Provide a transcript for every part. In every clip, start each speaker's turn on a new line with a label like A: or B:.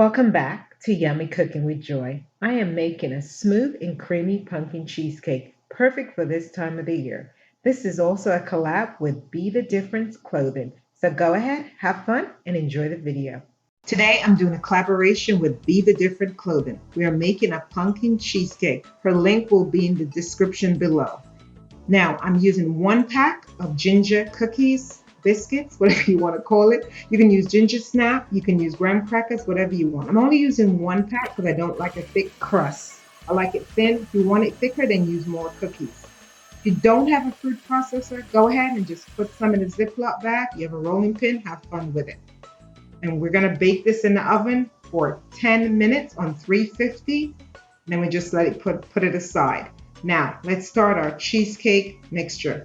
A: Welcome back to Yummy Cooking with Joy. I am making a smooth and creamy pumpkin cheesecake, perfect for this time of the year. This is also a collab with Be the Difference clothing. So go ahead, have fun, and enjoy the video. Today I'm doing a collaboration with Be the Different clothing. We are making a pumpkin cheesecake. Her link will be in the description below. Now I'm using 1 pack of ginger biscuits, whatever you want to call it. You can use ginger snap, you can use graham crackers, whatever you want. I'm only using 1 pack because I don't like a thick crust. I like it thin. If you want it thicker, then use more cookies. If you don't have a food processor, go ahead and just put some in a Ziploc bag. You have a rolling pin, have fun with it. And we're gonna bake this in the oven for 10 minutes on 350. Then we just let it put it aside. Now, let's start our cheesecake mixture.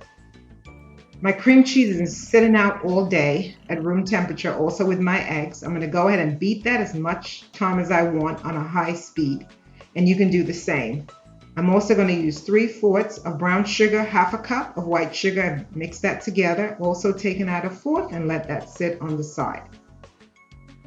A: My cream cheese is sitting out all day at room temperature, also with my eggs. I'm gonna go ahead and beat that as much time as I want on a high speed. And you can do the same. I'm also gonna use 3/4 of brown sugar, 1/2 cup of white sugar, mix that together. Also taking out 1/4 and let that sit on the side.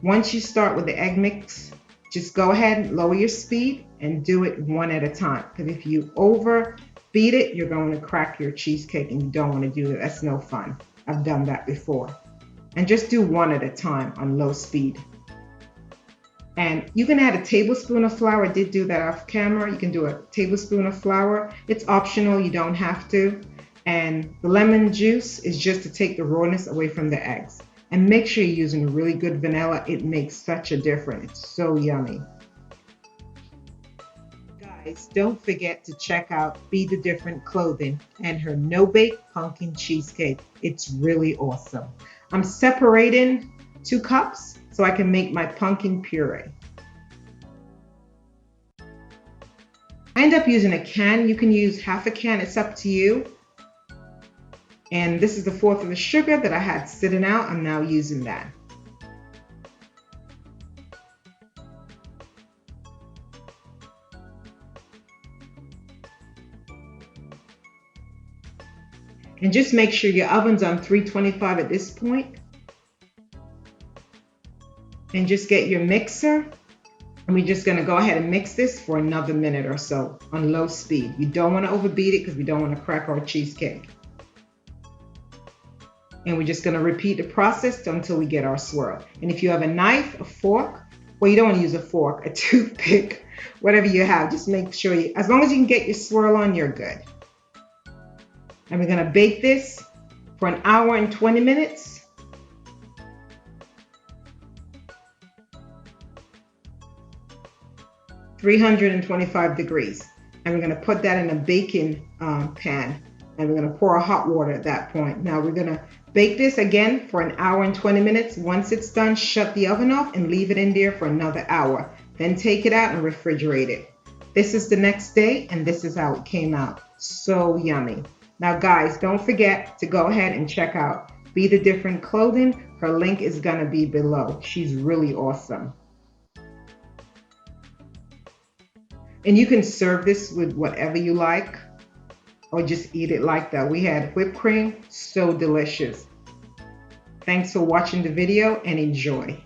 A: Once you start with the egg mix, just go ahead and lower your speed and do it one at a time. Because if you overbeat it, you're going to crack your cheesecake and you don't want to do that. That's no fun. I've done that before. And just do one at a time on low speed. And you can add a tablespoon of flour. I did do that off camera. You can do a tablespoon of flour. It's optional, you don't have to. And the lemon juice is just to take the rawness away from the eggs. And make sure you're using really good vanilla. It makes such a difference. It's so yummy. Guys, don't forget to check out Be the Different clothing and her no-bake pumpkin cheesecake. It's really awesome. I'm separating 2 cups so I can make my pumpkin puree. I end up using a can. You can use 1/2 a can. It's up to you. And this is the 1/4 of the sugar that I had sitting out. I'm now using that. And just make sure your oven's on 325 at this point. And just get your mixer. And we're just gonna go ahead and mix this for another minute or so on low speed. You don't wanna overbeat it because we don't wanna crack our cheesecake. And we're just gonna repeat the process until we get our swirl. And if you have a knife, a fork, well, you don't wanna use a fork, a toothpick, whatever you have, just make sure as long as you can get your swirl on, you're good. And we're gonna bake this for 1 hour and 20 minutes. (325 degrees). And we're gonna put that in a baking pan. And we're gonna pour hot water at that point. Now we're gonna bake this again for 1 hour and 20 minutes. Once it's done, shut the oven off and leave it in there for another hour. Then take it out and refrigerate it. This is the next day and this is how it came out. So yummy. Now guys, don't forget to go ahead and check out Be the Different clothing. Her link is gonna be below. She's really awesome. And you can serve this with whatever you like or just eat it like that. We had whipped cream, so delicious. Thanks for watching the video and enjoy.